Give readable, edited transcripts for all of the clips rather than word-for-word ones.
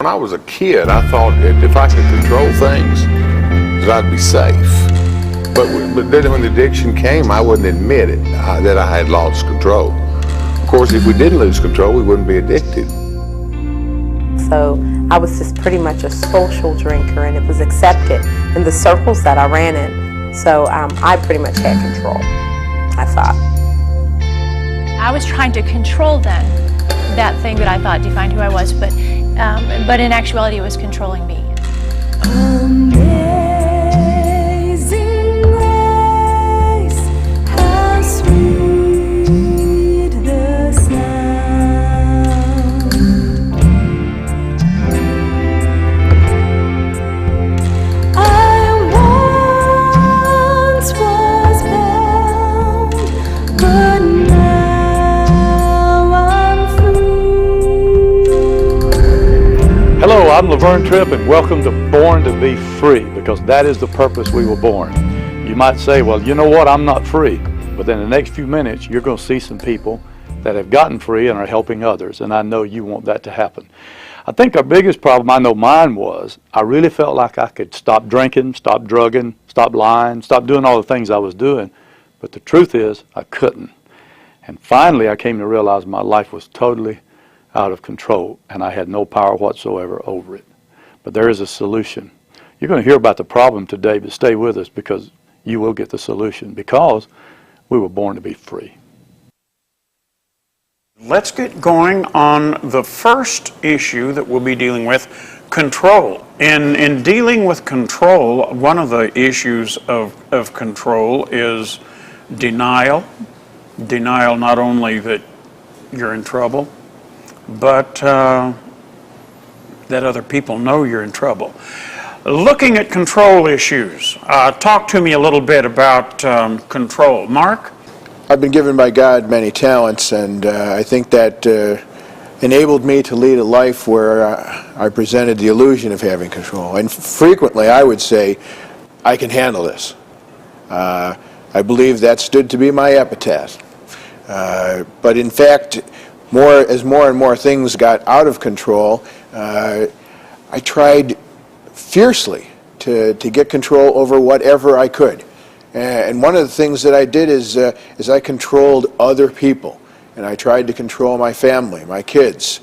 When I was a kid, I thought if I could control things, that I'd be safe. But then when the addiction came, I wouldn't admit it, that I had lost control. Of course, if we didn't lose control, we wouldn't be addicted. So I was just pretty much a social drinker, and it was accepted in the circles that I ran in. So I pretty much had control, I thought. I was trying to control then that thing that I thought defined who I was, but in actuality it was controlling me. Amazing grace, how sweet the sound. I once was bound, but now I'm free. Hello, I'm Laverne Tripp, and welcome to Born to be Free, because that is the purpose we were born. You might say, well, you know what, I'm not free. But in the next few minutes, you're going to see some people that have gotten free and are helping others, and I know you want that to happen. I think our biggest problem, I know mine was, I really felt like I could stop drinking, stop drugging, stop lying, stop doing all the things I was doing, but the truth is, I couldn't. And finally, I came to realize my life was totally out of control, and I had no power whatsoever over it. But there is a solution. You're going to hear about the problem today, but stay with us because you will get the solution, because we were born to be free. Let's get going on the first issue that we'll be dealing with, control. In dealing with control, one of the issues of control is denial. Denial not only that you're in trouble, but that other people know you're in trouble. Looking at control issues, talk to me a little bit about control. Mark? I've been given by God many talents, and I think that enabled me to lead a life where I presented the illusion of having control. And frequently I would say, I can handle this. I believe that stood to be my epitaph. But in fact, as more and more things got out of control, I tried fiercely to get control over whatever I could. And one of the things that I did is I controlled other people. And I tried to control my family, my kids,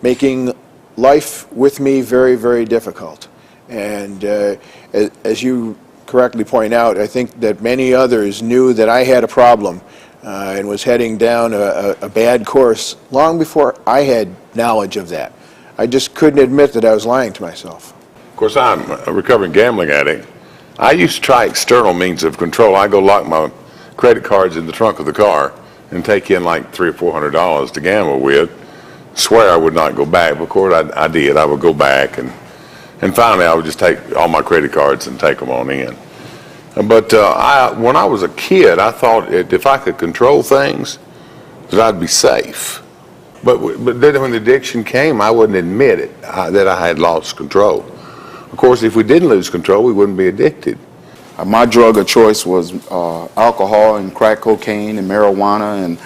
making life with me very, very difficult. And as you correctly point out, I think that many others knew that I had a problem and was heading down a bad course long before I had knowledge of that. I just couldn't admit that I was lying to myself. Of course, I'm a recovering gambling addict. I used to try external means of control. I go lock my credit cards in the trunk of the car and take in like $300 or $400 to gamble with. Swear I would not go back. But of course, I did. I would go back, and finally I would just take all my credit cards and take them on in. But when I was a kid, I thought if I could control things, that I'd be safe. But then when the addiction came, I wouldn't admit it, that I had lost control. Of course, if we didn't lose control, we wouldn't be addicted. My drug of choice was alcohol and crack cocaine and marijuana, and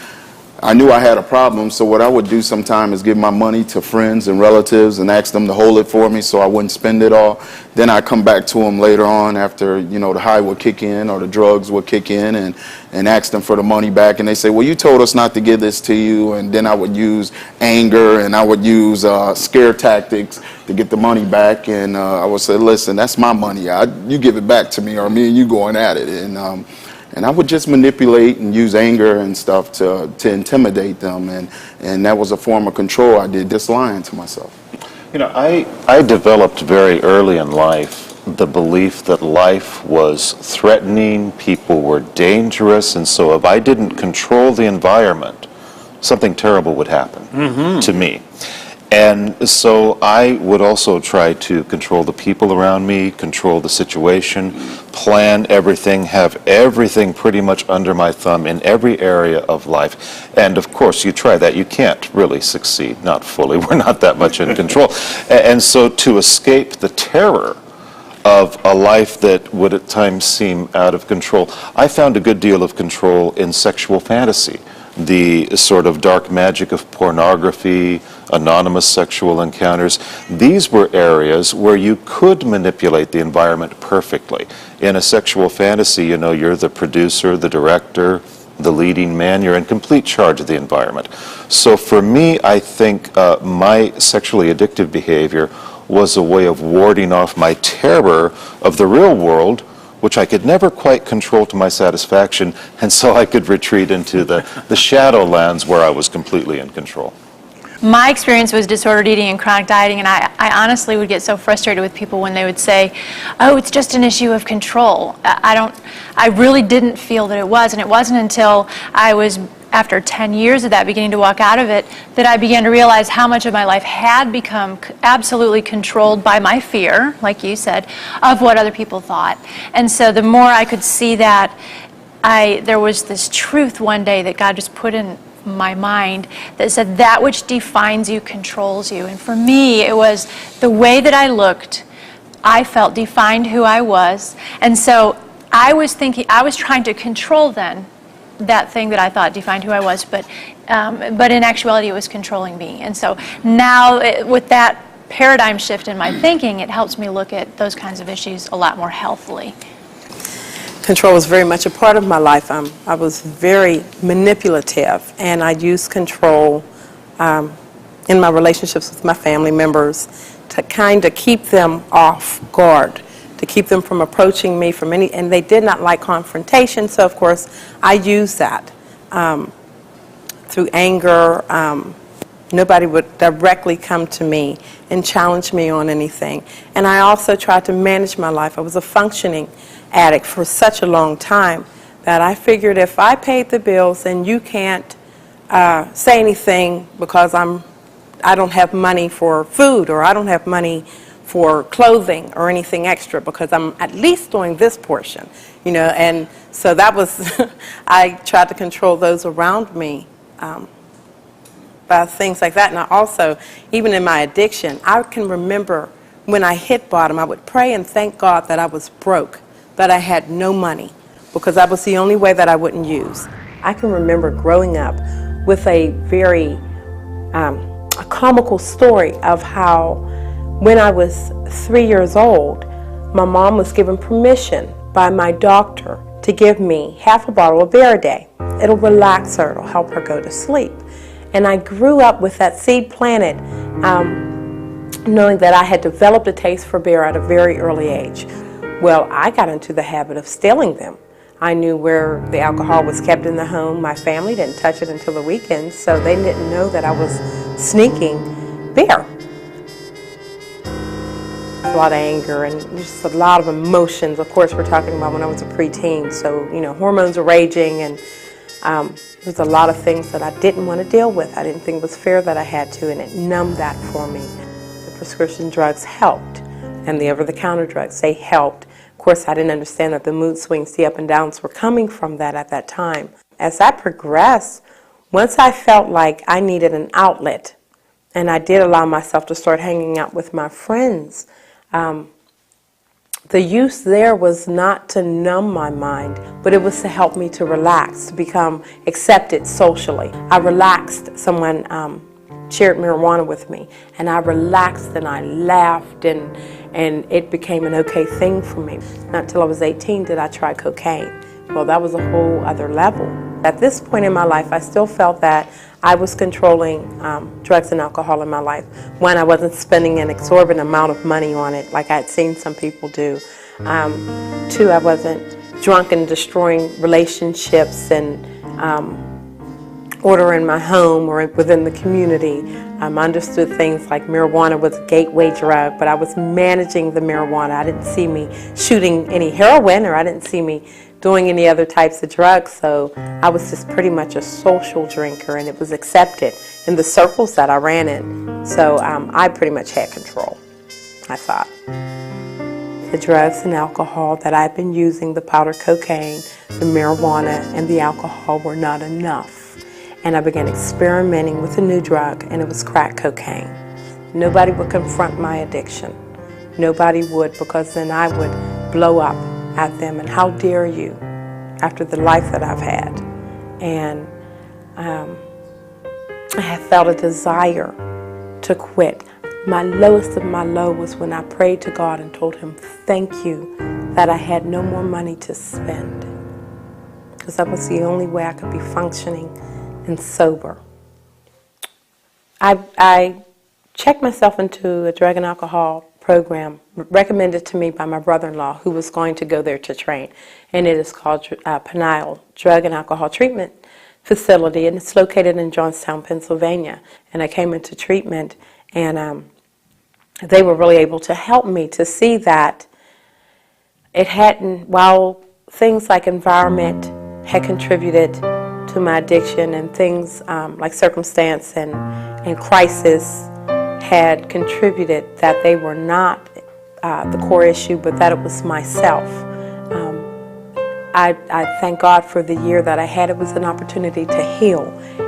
I knew I had a problem, so what I would do sometimes is give my money to friends and relatives and ask them to hold it for me so I wouldn't spend it all. Then I'd come back to them later on after, the high would kick in or the drugs would kick in, and ask them for the money back. And they say, well, you told us not to give this to you. And then I would use anger, and I would use scare tactics to get the money back. And I would say, listen, that's my money. You give it back to me, or me and you going at it. And I would just manipulate and use anger and stuff to intimidate them. And that was a form of control I did, just lying to myself. I developed very early in life the belief that life was threatening, people were dangerous, and so if I didn't control the environment, something terrible would happen to me. And so I would also try to control the people around me, control the situation, plan everything, have everything pretty much under my thumb in every area of life. And of course, you try that, you can't really succeed, not fully. We're not that much in control. And so to escape the terror of a life that would at times seem out of control, I found a good deal of control in sexual fantasy. The sort of dark magic of pornography, anonymous sexual encounters. These were areas where you could manipulate the environment perfectly. In a sexual fantasy, you know, you're the producer, the director, the leading man, you're in complete charge of the environment. So for me, I think my sexually addictive behavior was a way of warding off my terror of the real world, which I could never quite control to my satisfaction, and so I could retreat into the shadowlands where I was completely in control. My experience was disordered eating and chronic dieting, and I honestly would get so frustrated with people when they would say, oh, it's just an issue of control. I really didn't feel that it was, and it wasn't until I was, after 10 years of that, beginning to walk out of it, that I began to realize how much of my life had become absolutely controlled by my fear, like you said, of what other people thought. And so the more I could see that, there was this truth one day that God just put in my mind that said that which defines you controls you. And for me, it was the way that I looked, I felt defined who I was. And so I was trying to control then that thing that I thought defined who I was, but in actuality it was controlling me. And so now with that paradigm shift in my thinking, it helps me look at those kinds of issues a lot more healthily. Control was very much a part of my life. I was very manipulative, and I used control in my relationships with my family members to kind of keep them off guard, to keep them from approaching me from any, and they did not like confrontation, so of course I used that through anger. Nobody would directly come to me and challenge me on anything. And I also tried to manage my life. I was a functioning addict for such a long time that I figured if I paid the bills and you can't say anything because I don't have money for food, or I don't have money for clothing or anything extra because I'm at least doing this portion, you know. And so that was, I tried to control those around me by things like that. And I also, even in my addiction, I can remember when I hit bottom, I would pray and thank God that I was broke, that I had no money, because that was the only way that I wouldn't use. I can remember growing up with a very a comical story of how when I was 3 years old, my mom was given permission by my doctor to give me half a bottle of beer a day. It'll relax her, it'll help her go to sleep. And I grew up with that seed planted, knowing that I had developed a taste for beer at a very early age. Well, I got into the habit of stealing them. I knew where the alcohol was kept in the home. My family didn't touch it until the weekends, so they didn't know that I was sneaking beer. A lot of anger and just a lot of emotions. Of course, we're talking about when I was a preteen, so, you know, hormones are raging, and there's a lot of things that I didn't want to deal with. I didn't think it was fair that I had to, and it numbed that for me. The prescription drugs helped, and the over-the-counter drugs, they helped. Of course, I didn't understand that the mood swings, the up and downs were coming from that at that time. As I progressed, once I felt like I needed an outlet, and I did allow myself to start hanging out with my friends, the use there was not to numb my mind, but it was to help me to relax, to become accepted socially. I relaxed. Someone shared marijuana with me, and I relaxed and I laughed, and it became an okay thing for me. Not until I was 18 did I try cocaine. Well, that was a whole other level. At this point in my life, I still felt that I was controlling drugs and alcohol in my life. One, I wasn't spending an exorbitant amount of money on it like I had seen some people do. Two, I wasn't drunk and destroying relationships and order in my home or within the community. I understood things like marijuana was a gateway drug, but I was managing the marijuana. I didn't see me shooting any heroin, or I didn't see me doing any other types of drugs, so I was just pretty much a social drinker, and it was accepted in the circles that I ran in. So I pretty much had control, I thought. The drugs and alcohol that I've been using, the powder cocaine, the marijuana, and the alcohol were not enough. And I began experimenting with a new drug, and it was crack cocaine. Nobody would confront my addiction. Nobody would, because then I would blow up at them, and how dare you, after the life that I've had. And I have felt a desire to quit. My lowest of my low was when I prayed to God and told him, thank you that I had no more money to spend. Because that was the only way I could be functioning and sober. I checked myself into a drug and alcohol program recommended to me by my brother-in-law who was going to go there to train. And it is called Penile Drug and Alcohol Treatment Facility, and it's located in Johnstown, Pennsylvania. And I came into treatment, and they were really able to help me to see that it hadn't, while things like environment had contributed to my addiction, and things like circumstance and crisis had contributed, that they were not the core issue, but that it was myself. I thank God for the year that I had. It was an opportunity to heal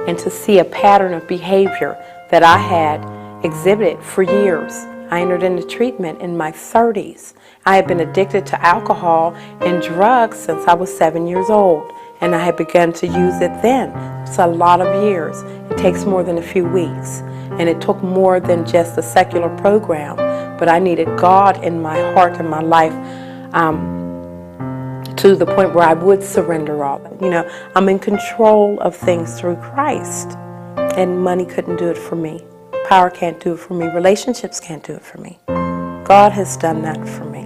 and to see a pattern of behavior that I had exhibited for years. I entered into treatment in my 30s. I had been addicted to alcohol and drugs since I was 7 years old, and I had begun to use it then. It's a lot of years. It takes more than a few weeks, and it took more than just a secular program, but I needed God in my heart and my life to the point where I would surrender all. You know, I'm in control of things through Christ, and money couldn't do it for me. Power can't do it for me. Relationships can't do it for me. God has done that for me.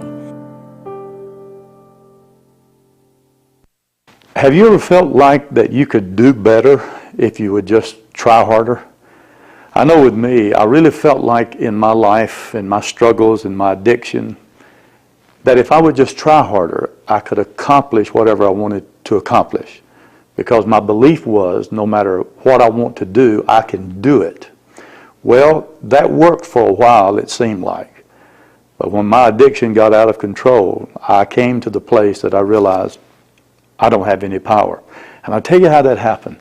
Have you ever felt like that you could do better if you would just try harder? I know with me, I really felt like in my life, in my struggles, in my addiction, that if I would just try harder, I could accomplish whatever I wanted to accomplish. Because my belief was, no matter what I want to do, I can do it. Well, that worked for a while, it seemed like. But when my addiction got out of control, I came to the place that I realized I don't have any power. And I'll tell you how that happened.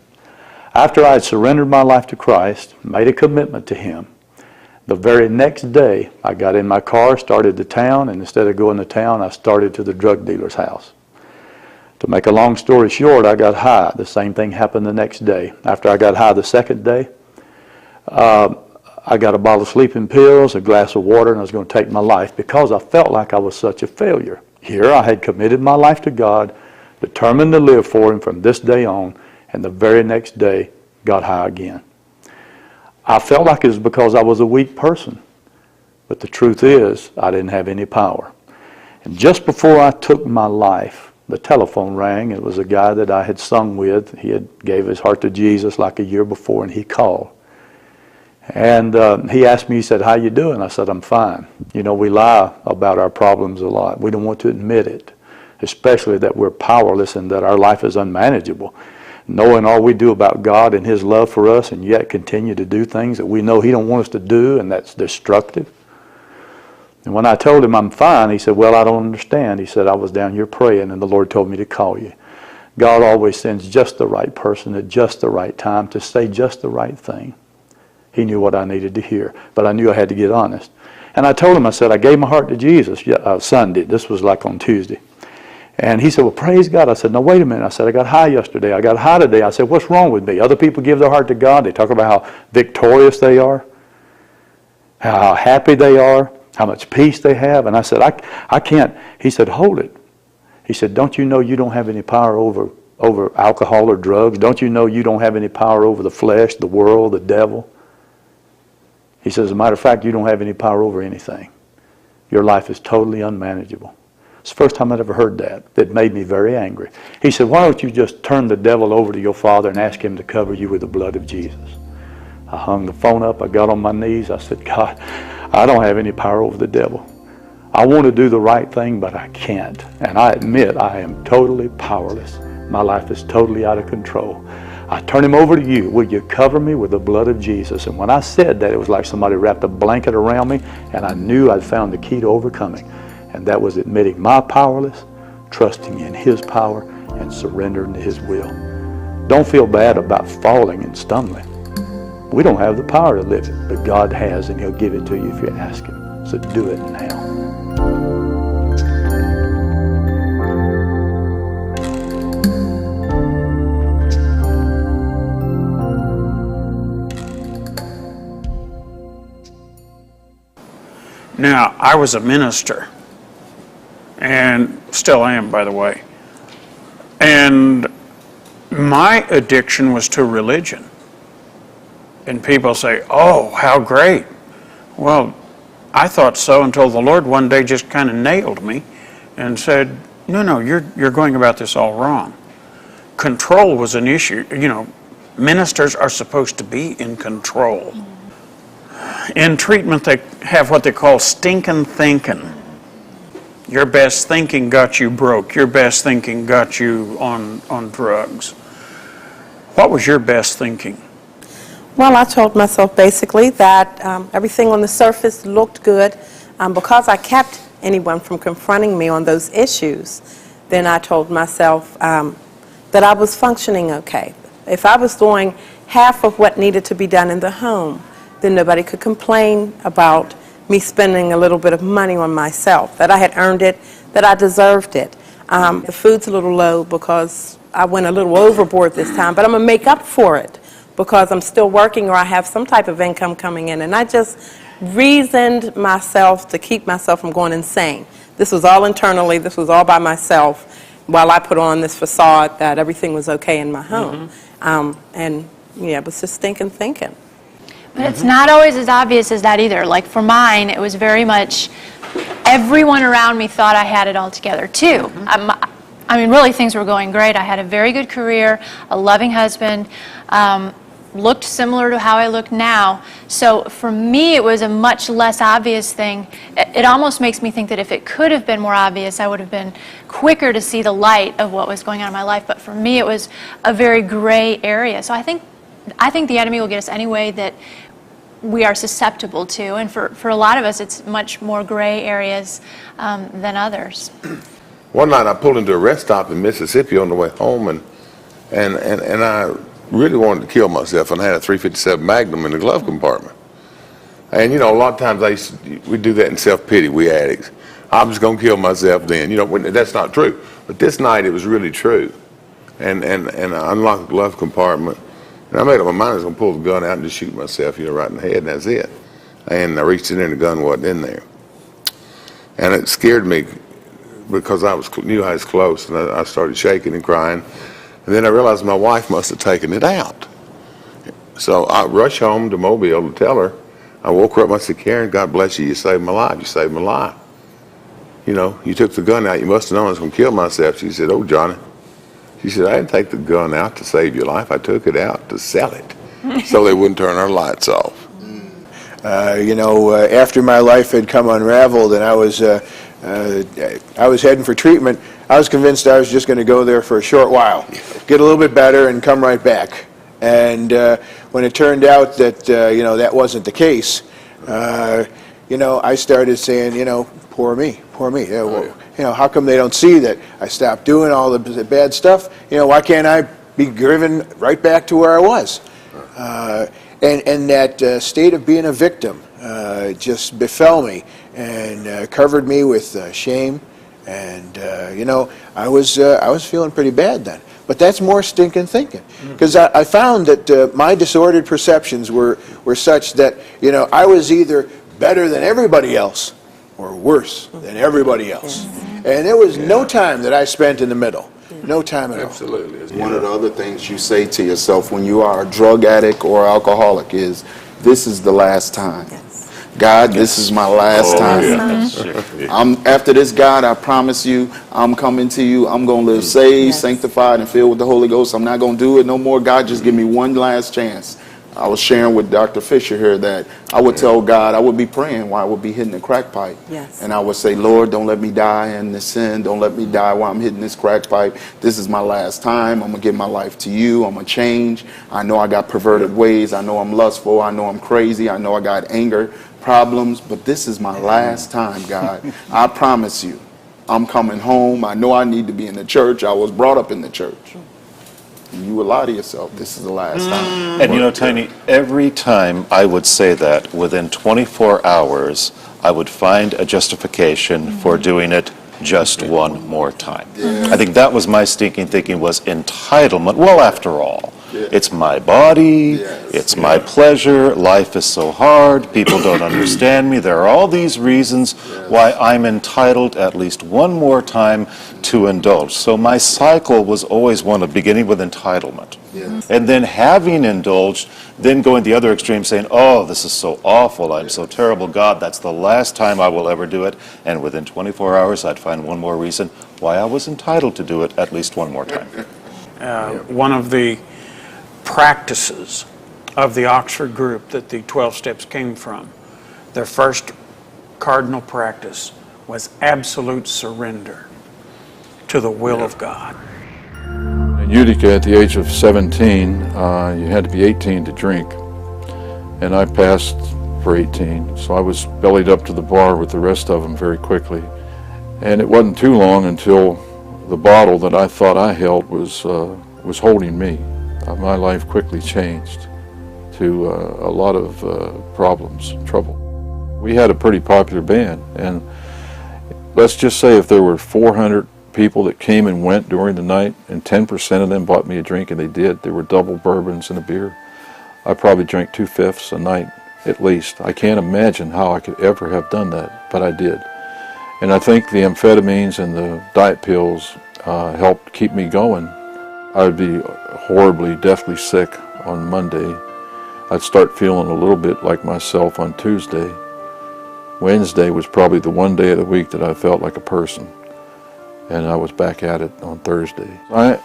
After I had surrendered my life to Christ, made a commitment to Him, the very next day I got in my car, started to town, and instead of going to town, I started to the drug dealer's house. To make a long story short, I got high. The same thing happened the next day. After I got high the second day, I got a bottle of sleeping pills, a glass of water, and I was going to take my life because I felt like I was such a failure. Here I had committed my life to God, determined to live for Him from this day on, and the very next day got high again. I felt like it was because I was a weak person, but the truth is I didn't have any power. And just before I took my life, the telephone rang. It was a guy that I had sung with. He had gave his heart to Jesus like a year before, and he called. And he asked me, he said, "How you doing?" I said, "I'm fine." You know, we lie about our problems a lot. We don't want to admit it, especially that we're powerless and that our life is unmanageable. Knowing all we do about God and His love for us, and yet continue to do things that we know He don't want us to do, and that's destructive. And when I told him I'm fine, he said, "Well, I don't understand." He said, "I was down here praying, and the Lord told me to call you." God always sends just the right person at just the right time to say just the right thing. He knew what I needed to hear, but I knew I had to get honest. And I told him, I said, I gave my heart to Jesus Sunday. This was like on Tuesday. And he said, "Well, praise God." I said, "No, wait a minute." I said, "I got high yesterday. I got high today." I said, "What's wrong with me?" Other people give their heart to God. They talk about how victorious they are, how happy they are, how much peace they have. And I said, I can't. He said, "Hold it." He said, "Don't you know you don't have any power over alcohol or drugs? Don't you know you don't have any power over the flesh, the world, the devil?" He says, "As a matter of fact, you don't have any power over anything. Your life is totally unmanageable." It's the first time I'd ever heard that. It made me very angry. He said, "Why don't you just turn the devil over to your Father and ask Him to cover you with the blood of Jesus?" I hung the phone up. I got on my knees. I said, "God, I don't have any power over the devil. I want to do the right thing, but I can't. And I admit I am totally powerless. My life is totally out of control. I turn him over to you. Will you cover me with the blood of Jesus?" And when I said that, it was like somebody wrapped a blanket around me, and I knew I'd found the key to overcoming. And that was admitting my powerless, trusting in His power, and surrendering to His will. Don't feel bad about falling and stumbling. We don't have the power to live it, but God has, and He'll give it to you if you ask Him. So do it now. Now, I was a minister, and still am, by the way. And my addiction was to religion. And people say, oh, how great. Well, I thought so until the Lord one day just kind of nailed me and said, no, you're going about this all wrong. Control was an issue. You know, ministers are supposed to be in control. In treatment, they have what they call stinking thinking. Your best thinking got you broke. Your best thinking got you on drugs. What was your best thinking? Well, I told myself basically that everything on the surface looked good. Because I kept anyone from confronting me on those issues, then I told myself that I was functioning okay. If I was doing half of what needed to be done in the home, then nobody could complain about me spending a little bit of money on myself, that I had earned it, that I deserved it. The food's a little low because I went a little overboard this time, but I'm going to make up for it because I'm still working or I have some type of income coming in. And I just reasoned myself to keep myself from going insane. This was all internally. This was all by myself while I put on this facade that everything was okay in my home. And, yeah, it was just stinking thinking. But it's not always as obvious as that either. Like for mine, it was very much everyone around me thought I had it all together too. I mean, really things were going great. I had a very good career, a loving husband, looked similar to how I look now. So for me, it was a much less obvious thing. It almost makes me think that if it could have been more obvious, I would have been quicker to see the light of what was going on in my life. But for me, it was a very gray area. So I think the enemy will get us any way that we are susceptible to, and for a lot of us, it's much more gray areas than others. One night I pulled into a rest stop in Mississippi on the way home, and I really wanted to kill myself, and I had a .357 Magnum in the glove compartment. And, you know, a lot of times we do that in self-pity, we addicts. I'm just going to kill myself then. You know, that's not true. But this night it was really true. And I unlocked the glove compartment. And I made up my mind I was going to pull the gun out and just shoot myself, you know, right in the head, and that's it. And I reached in there and the gun wasn't in there. And it scared me because I knew I was close, and I started shaking and crying. And then I realized my wife must have taken it out. So I rushed home to Mobile to tell her. I woke her up and I said, Karen, God bless you, you saved my life. You saved my life. You know, you took the gun out. You must have known I was going to kill myself. She said, oh, Johnny. She said, I didn't take the gun out to save your life. I took it out to sell it so they wouldn't turn our lights off. You know, after my life had come unraveled and I was heading for treatment, I was convinced I was just going to go there for a short while, get a little bit better, and come right back. And when it turned out that, you know, that wasn't the case, you know, I started saying, you know, poor me, poor me. Yeah, well, you know, how come they don't see that I stopped doing all the bad stuff? You know, why can't I be driven right back to where I was? And that state of being a victim just befell me and covered me with shame. And, you know, I was feeling pretty bad then. But that's more stinking thinking. Because I found that my disordered perceptions were such that, you know, I was either better than everybody else or worse than everybody else. And there was no time that I spent in the middle. No time at all. Absolutely. One of the other things you say to yourself when you are a drug addict or alcoholic is, this is the last time. God, this is my last time. After this, God, I promise you, I'm coming to you. I'm going to live saved, sanctified, and filled with the Holy Ghost. I'm not going to do it no more. God, just give me one last chance. I was sharing with Dr. Fisher here that I would tell God, I would be praying while I would be hitting the crack pipe. And I would say, Lord, don't let me die in this sin. Don't let me die while I'm hitting this crack pipe. This is my last time. I'm going to give my life to you. I'm going to change. I know I got perverted ways. I know I'm lustful. I know I'm crazy. I know I got anger problems. But this is my last time, God. I promise you, I'm coming home. I know I need to be in the church. I was brought up in the church. You would lie to yourself, this is the last time. And you know, Tiny, every time I would say that, within 24 hours, I would find a justification for doing it just one more time. I think that was my stinking thinking, was entitlement. Well, after all, It's my body, it's my pleasure, life is so hard, people don't understand me. There are all these reasons why I'm entitled at least one more time to indulge. So my cycle was always one of beginning with entitlement. And then having indulged, then going the other extreme saying, oh, this is so awful, I'm so terrible, God, that's the last time I will ever do it. And within 24 hours, I'd find one more reason why I was entitled to do it at least one more time. One of the practices of the Oxford group that the 12 steps came from, their first cardinal practice was absolute surrender to the will of God. In Utica, at the age of 17, you had to be 18 to drink, and I passed for 18, so I was bellied up to the bar with the rest of them very quickly. And it wasn't too long until the bottle that I thought I held was holding me. My life quickly changed to a lot of problems, trouble. We had a pretty popular band, and let's just say if there were 400 people that came and went during the night, and 10% of them bought me a drink, and they did. There were double bourbons and a beer. I probably drank 2/5 a night at least. I can't imagine how I could ever have done that, but I did. And I think the amphetamines and the diet pills helped keep me going. I'd be horribly, deathly sick on Monday. I'd start feeling a little bit like myself on Tuesday. Wednesday was probably the one day of the week that I felt like a person. And I was back at it on Thursday. I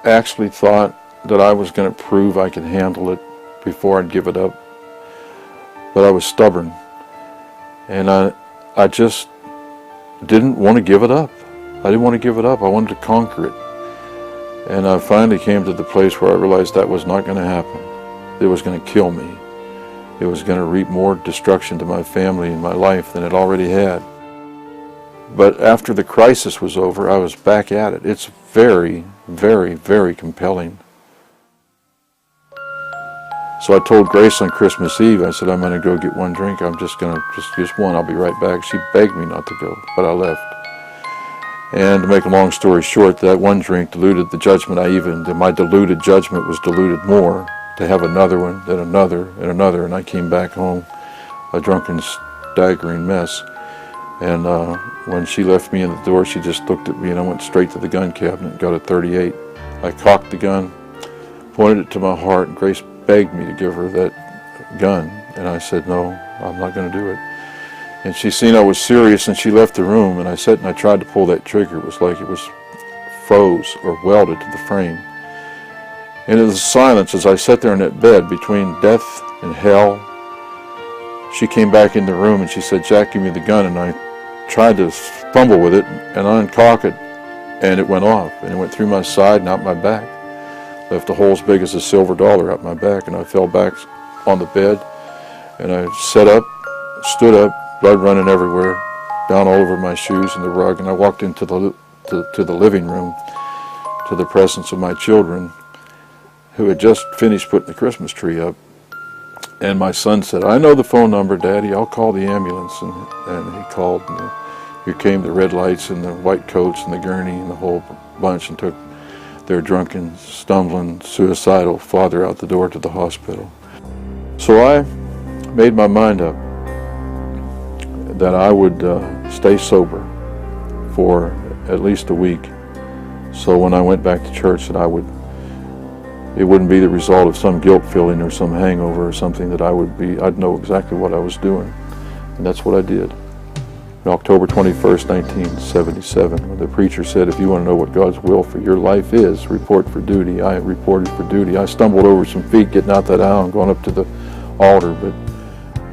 actually thought that I was going to prove I could handle it before I'd give it up. But I was stubborn. And I just didn't want to give it up. I didn't want to give it up. I wanted to conquer it. And I finally came to the place where I realized that was not going to happen. It was going to kill me. It was going to reap more destruction to my family and my life than it already had. But after the crisis was over, I was back at it. It's very, very, very compelling. So I told Grace on Christmas Eve, I said, I'm going to go get one drink. I'm just going to, just one, I'll be right back. She begged me not to go, but I left. And to make a long story short, that one drink diluted the judgment my diluted judgment was diluted more to have another one, then another, and another. And I came back home a drunken, staggering mess. And when she left me in the door, she just looked at me, and I went straight to the gun cabinet and got a .38. I cocked the gun, pointed it to my heart, and Grace begged me to give her that gun. And I said, no, I'm not going to do it. And she seen I was serious, and she left the room, and I sat and I tried to pull that trigger. It was like it was froze or welded to the frame. And in the silence, as I sat there in that bed between death and hell, she came back in the room and she said, Jack, give me the gun. And I tried to fumble with it and uncock it, and it went off. And it went through my side and out my back. Left a hole as big as a silver dollar out my back, and I fell back on the bed. And I sat up, stood up, blood running everywhere, down all over my shoes and the rug. And I walked into the living room, to the presence of my children, who had just finished putting the Christmas tree up. And my son said, I know the phone number, Daddy, I'll call the ambulance. And he called, and here came the red lights and the white coats and the gurney and the whole bunch, and took their drunken, stumbling, suicidal father out the door to the hospital. So I made my mind up that I would stay sober for at least a week. So when I went back to church, that it wouldn't be the result of some guilt feeling or some hangover or something, that I'd know exactly what I was doing. And that's what I did. On October 21st, 1977, when the preacher said, if you want to know what God's will for your life is, report for duty. I reported for duty. I stumbled over some feet getting out that aisle and going up to the altar, but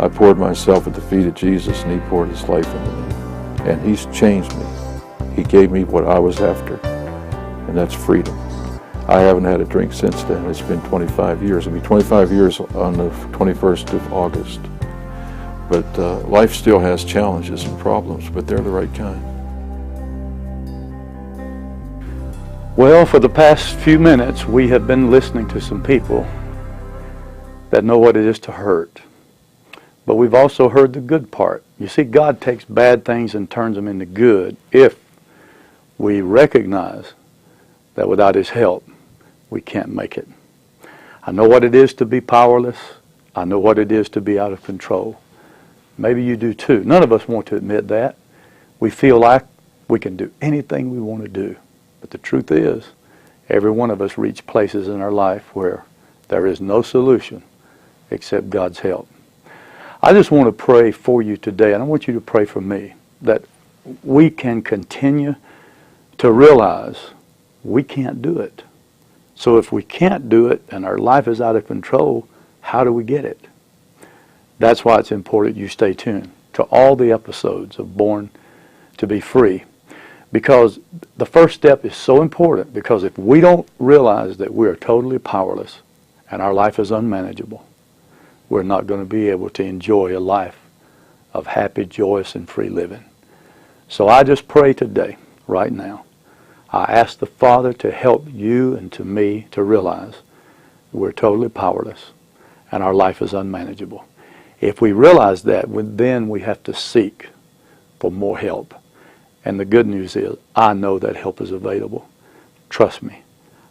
I poured myself at the feet of Jesus, and he poured his life into me. And he's changed me. He gave me what I was after, and that's freedom. I haven't had a drink since then. It's been 25 years. It'll be 25 years on the 21st of August. But life still has challenges and problems, but they're the right kind. Well, for the past few minutes, we have been listening to some people that know what it is to hurt. But we've also heard the good part. You see, God takes bad things and turns them into good if we recognize that without his help, we can't make it. I know what it is to be powerless. I know what it is to be out of control. Maybe you do too. None of us want to admit that. We feel like we can do anything we want to do. But the truth is, every one of us reach places in our life where there is no solution except God's help. I just want to pray for you today, and I want you to pray for me, that we can continue to realize we can't do it. So if we can't do it and our life is out of control, how do we get it? That's why it's important you stay tuned to all the episodes of Born to be Free, because the first step is so important, because if we don't realize that we are totally powerless and our life is unmanageable, we're not going to be able to enjoy a life of happy, joyous, and free living. So I just pray today, right now, I ask the Father to help you and to me to realize we're totally powerless and our life is unmanageable. If we realize that, then we have to seek for more help. And the good news is, I know that help is available. Trust me,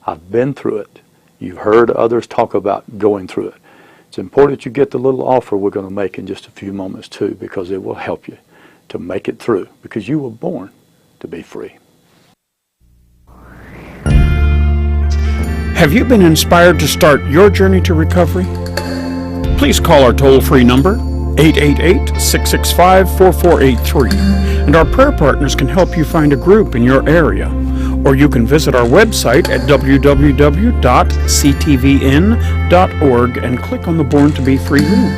I've been through it. You've heard others talk about going through it. It's important that you get the little offer we're going to make in just a few moments too, because it will help you to make it through, because you were born to be free. Have you been inspired to start your journey to recovery? Please call our toll-free number, 888-665-4483, and our prayer partners can help you find a group in your area. Or you can visit our website at www.ctvn.org and click on the Born to be Free link.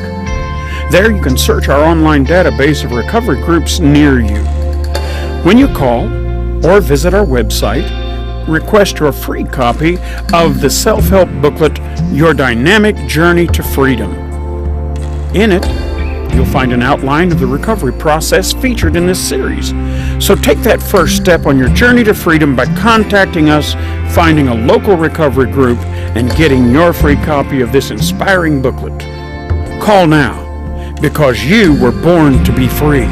There you can search our online database of recovery groups near you. When you call or visit our website, request your free copy of the self-help booklet, Your Dynamic Journey to Freedom. In it, you'll find an outline of the recovery process featured in this series. So take that first step on your journey to freedom by contacting us, finding a local recovery group, and getting your free copy of this inspiring booklet. Call now, because you were born to be free.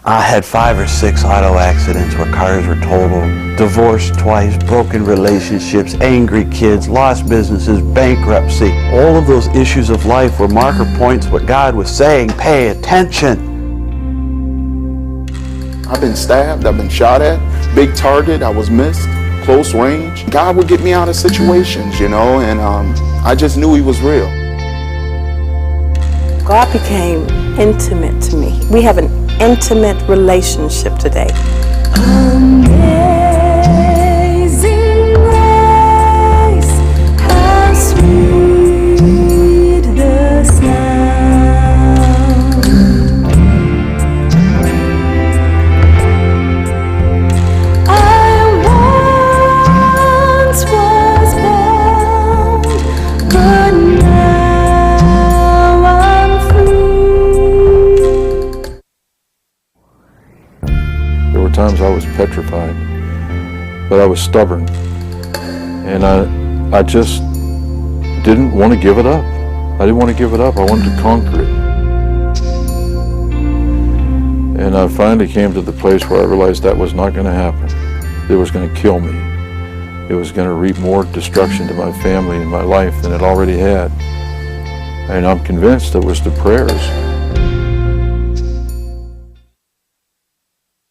I had 5 or 6 auto accidents where cars were totaled, divorced twice, broken relationships, angry kids, lost businesses, bankruptcy. All of those issues of life were marker points what God was saying, pay attention. I've been stabbed, I've been shot at, big target, I was missed, close range. God would get me out of situations, and I just knew He was real. God became intimate to me. We have an intimate relationship today. Amazing grace, how sweet the sound. I once was bound, but now I'm free. There were times I was petrified, but I was stubborn, and I just didn't want to give it up. I didn't want to give it up. I wanted to conquer it. And I finally came to the place where I realized that was not going to happen. It was going to kill me. It was going to reap more destruction to my family and my life than it already had. And I'm convinced it was the prayers